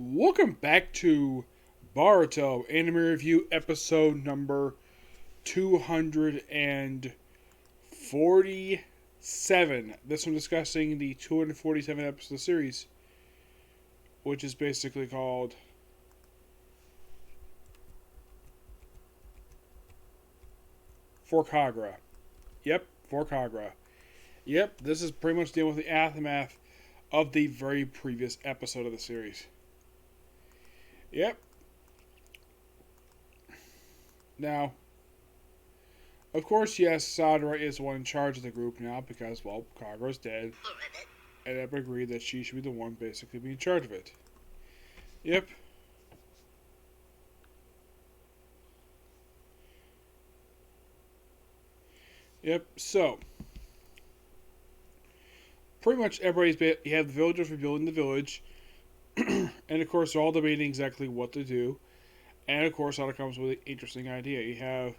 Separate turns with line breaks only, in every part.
Welcome back to Boruto Anime Review episode number 247. This one discussing the 247 episode series, which is basically called For Kagura. Yep, For Kagura. Yep, this is pretty much dealing with the aftermath of the very previous episode of the series. Yep. Now, of course, yes, Sadara is the one in charge of the group now because, well, Kagura's dead. And everybody agreed that she should be the one basically being in charge of it. Yep. Yep, so. Pretty much you have the villagers rebuilding the village. And of course, they're all debating exactly what to do. And of course, Sada comes with an interesting idea.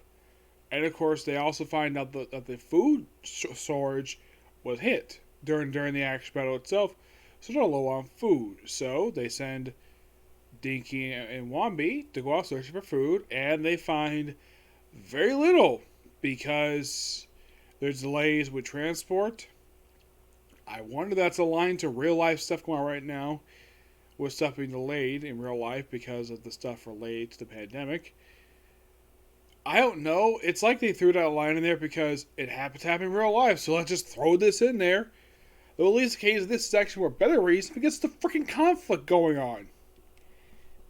And of course, they also find out that the food storage was hit during the actual battle itself, so they're low on food. So they send Dinky and Wambi to go out searching for food, and they find very little because there's delays with transport. I wonder if that's aligned to real life stuff going on right now, with stuff being delayed in real life because of the stuff related to the pandemic. I don't know. It's like they threw that line in there because it happens to happen in real life, so let's just throw this in there. Though at least in case this is actually for a better reason because the freaking conflict going on.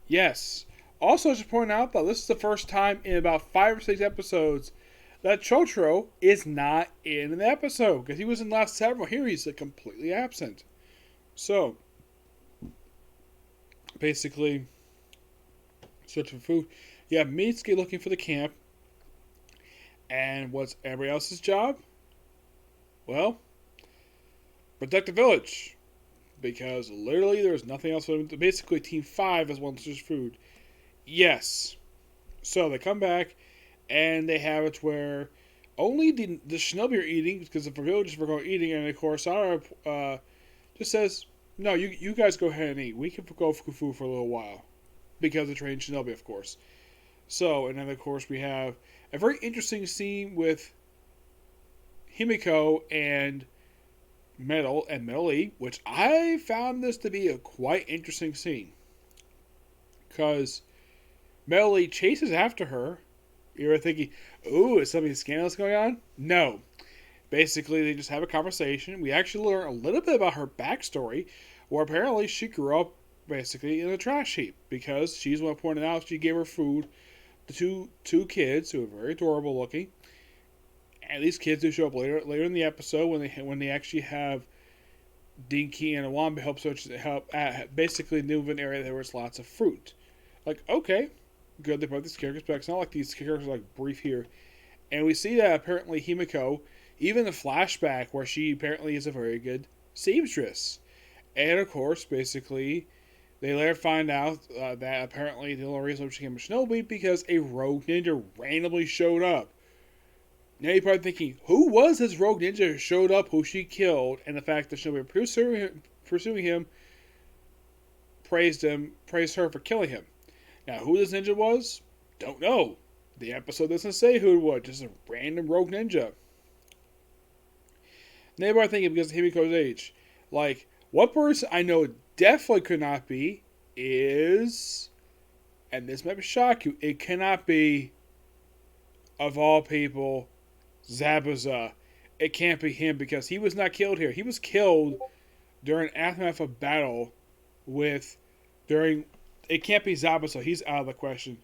Yes. Also, I should point out that this is the first time in about 5 or 6 episodes that Chotro is not in an episode because he was in the last several. Here he's completely absent. So, basically, searching for food. You have Mitsuki looking for the camp. And what's everybody else's job? Well, protect the village. Because literally there's nothing else for them. Basically, Team 5 is one search food. Yes. So they come back and they have it where only the shinobi are eating because the villagers were going eating. And of course, Sara just says, no, you guys go ahead and eat. We can go for food for a little while. Because of trained shinobi, of course. So, and then of course we have a very interesting scene with Himiko and Metal E, which I found this to be a quite interesting scene. Because Metal E chases after her. You're thinking, ooh, is something scandalous going on? No. Basically, they just have a conversation. We actually learn a little bit about her backstory, where apparently she grew up basically in a trash heap because she's the one pointed out she gave her food to two kids who are very adorable looking, and these kids do show up later in the episode when they actually have Dinky and Awambi help basically move an area where there's lots of fruit. Like, okay, good, they brought these characters back. It's not like these characters are like brief here, and we see that apparently Himiko, even the flashback where she apparently is a very good seamstress, and of course, basically. They later find out that apparently the only reason she became a shinobi because a rogue ninja randomly showed up. Now you're probably thinking, who was this rogue ninja who showed up, who she killed, and the fact that shinobi pursuing him praised her for killing him. Now who this ninja was? Don't know. The episode doesn't say who it was, just a random rogue ninja. Now you're probably thinking because of Himiko's age. Like, one person I know definitely could not be is, and this might shock you, it cannot be, of all people, Zabuza. It can't be him because he was not killed here. He was killed during aftermath of battle it can't be Zabuza. He's out of the question.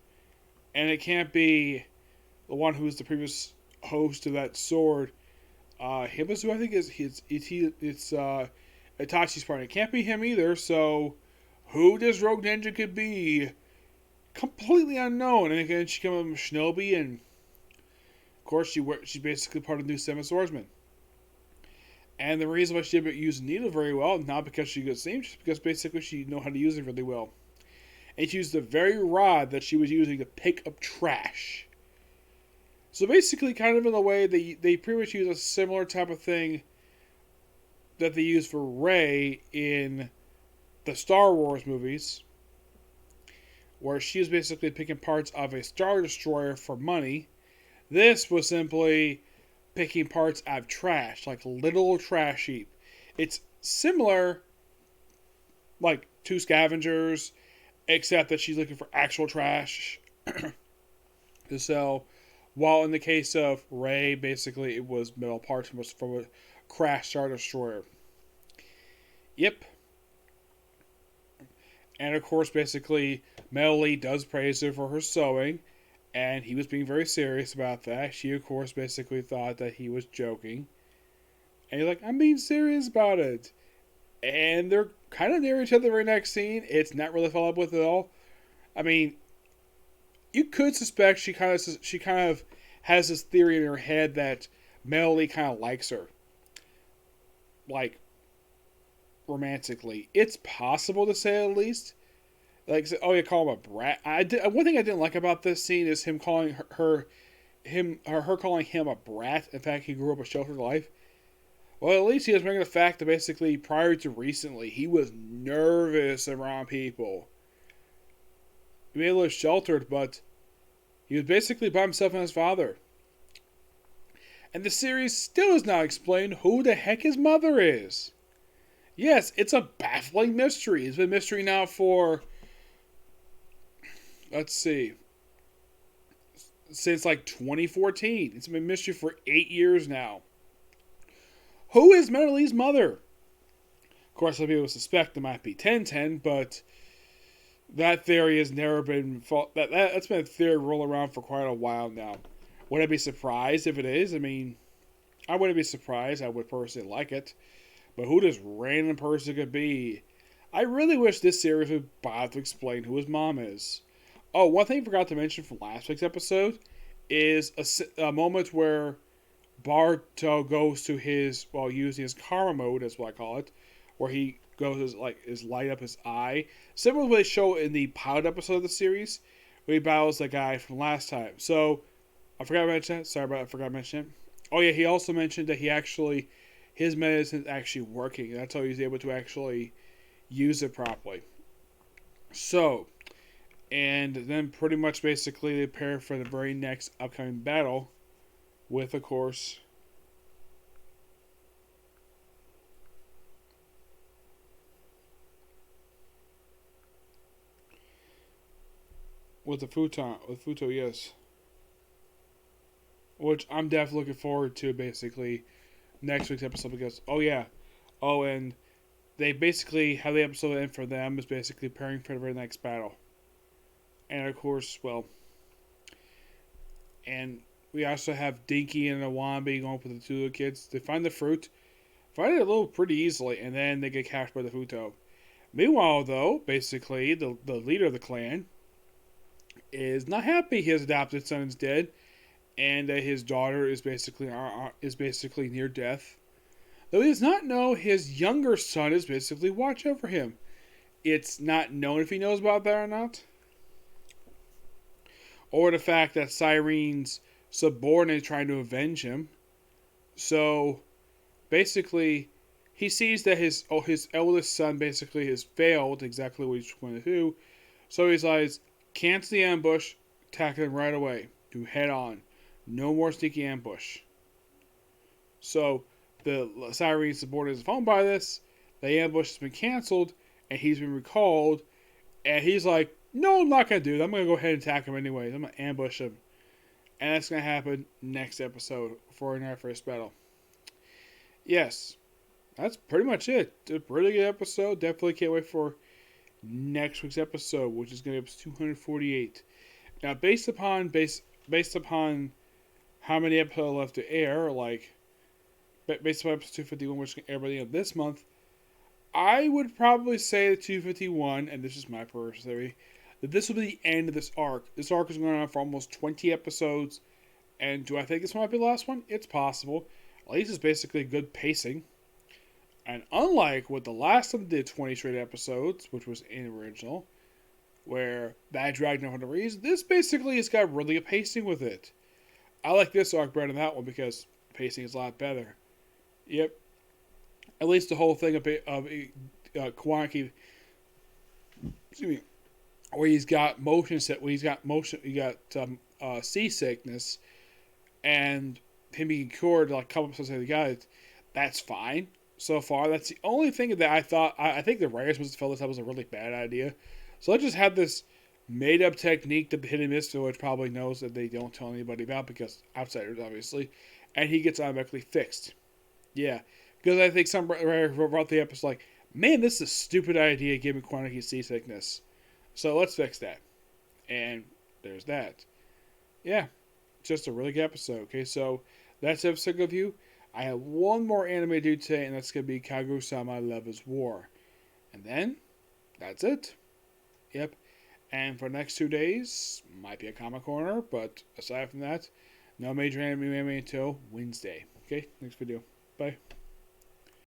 And it can't be the one who's the previous host of that sword. Hibazu, I think it's Itachi's partner. It can't be him either, so who this rogue ninja could be? Completely unknown. And again, she comes from shinobi, and of course she's basically part of the new Seven Swordsmen. And the reason why she didn't use needle very well, not because she could seam, just because basically she knew how to use it really well. And she used the very rod that she was using to pick up trash. So basically, kind of in a way, they pretty much use a similar type of thing that they use for Rey in the Star Wars movies, where she was basically picking parts of a Star Destroyer for money. This was simply picking parts out of trash, like little trash heap. It's similar, like, to scavengers, except that she's looking for actual trash to sell. While in the case of Ray, basically it was metal parts from a crash Star Destroyer. Yep. And of course, basically, Mel Lee does praise her for her sewing, and he was being very serious about that. She, of course, basically thought that he was joking. And he's like, I'm being serious about it. And they're kind of near each other the very next scene. It's not really followed up with at all. I mean, you could suspect she kind of has this theory in her head that Mel Lee kind of likes her, like, romantically. It's possible to say at least. Like, oh, you call him a brat. One thing I didn't like about this scene is him calling her calling him a brat. In fact, he grew up a sheltered life. Well, at least he was bringing the fact that basically prior to recently, he was nervous around people. He may live sheltered, but he was basically by himself and his father. And the series still does not explain who the heck his mother is. Yes, it's a baffling mystery. It's been a mystery now for, let's see, since like 2014. It's been a mystery for 8 years now. Who is Mel Lee's mother? Of course, some people suspect it might be 1010, but that theory has never been... That's been a theory rolling around for quite a while now. Would I be surprised if it is? I mean, I wouldn't be surprised. I would personally like it. But who this random person could be? I really wish this series would bother to explain who his mom is. Oh, one thing I forgot to mention from last week's episode is a moment where Boruto goes to his, well, using his karma mode, that's what I call it, where he goes his light up his eye. Similar to what they show in the pilot episode of the series, where he battles the guy from last time. So, I forgot to mention that. Sorry about it, I forgot to mention it. Oh yeah, he also mentioned that his medicine is actually working. That's how he's able to actually use it properly. So, and then pretty much basically they prepare for the very next upcoming battle with, of course, with Futo, yes. Which I'm definitely looking forward to, basically, next week's episode, because, oh yeah, oh, and they basically, how the episode end for them is basically preparing for the very next battle. And of course, well, and we also have Dinky and Awambi going for the two little kids. They find the fruit, find it a little pretty easily, and then they get captured by the Futo. Meanwhile, though, basically, the leader of the clan is not happy his adopted son is dead, and that his daughter is basically near death. Though he does not know his younger son is basically watch over him. It's not known if he knows about that or not. Or the fact that Cyrene's subordinate is trying to avenge him. So, basically, he sees that his eldest son basically has failed exactly what he's going to do. So he's like, cancel the ambush, attack them right away. Do head on. No more sneaky ambush. So, the Cyrene subordinate is informed by this. The ambush has been canceled, and he's been recalled. And he's like, no, I'm not going to do that. I'm going to go ahead and attack him anyways. I'm going to ambush him. And that's going to happen next episode for our first battle. Yes, that's pretty much it. A really good episode. Definitely can't wait for next week's episode, which is going to be episode 248. Now, based upon how many episodes left to air, like based upon episode 251, which is going to air by the end of this month, I would probably say that 251, and this is my personal theory, that this will be the end of this arc. This arc is going on for almost 20 episodes, and do I think this might be the last one? It's possible. At least it's basically good pacing. And unlike what the last one did 20 straight episodes, which was in the original, where that dragged on for no reason, this basically has got really good pacing with it. I like this arc better than that one because pacing is a lot better. Yep. At least the whole thing of Kawaki, where he's got motion set, where he's got motion, he got seasickness, and him being cured like a couple episodes of the guys, that's fine so far. That's the only thing that I thought. I think the writers must have felt this was a really bad idea. So let's just have this made up technique that the Hidden Mist Village probably knows that they don't tell anybody about because outsiders, obviously, and he gets automatically fixed. Yeah, because I think some writer wrote the episode like, man, this is a stupid idea giving Quantity seasickness. So let's fix that. And there's that. Yeah, just a really good episode. Okay, so that's episode review. I have one more anime to do today, and that's going to be Kaguya-sama Love is War. And then, that's it. Yep. And for the next 2 days, might be a comic corner, but aside from that, no major anime until Wednesday. Okay, next video. Bye.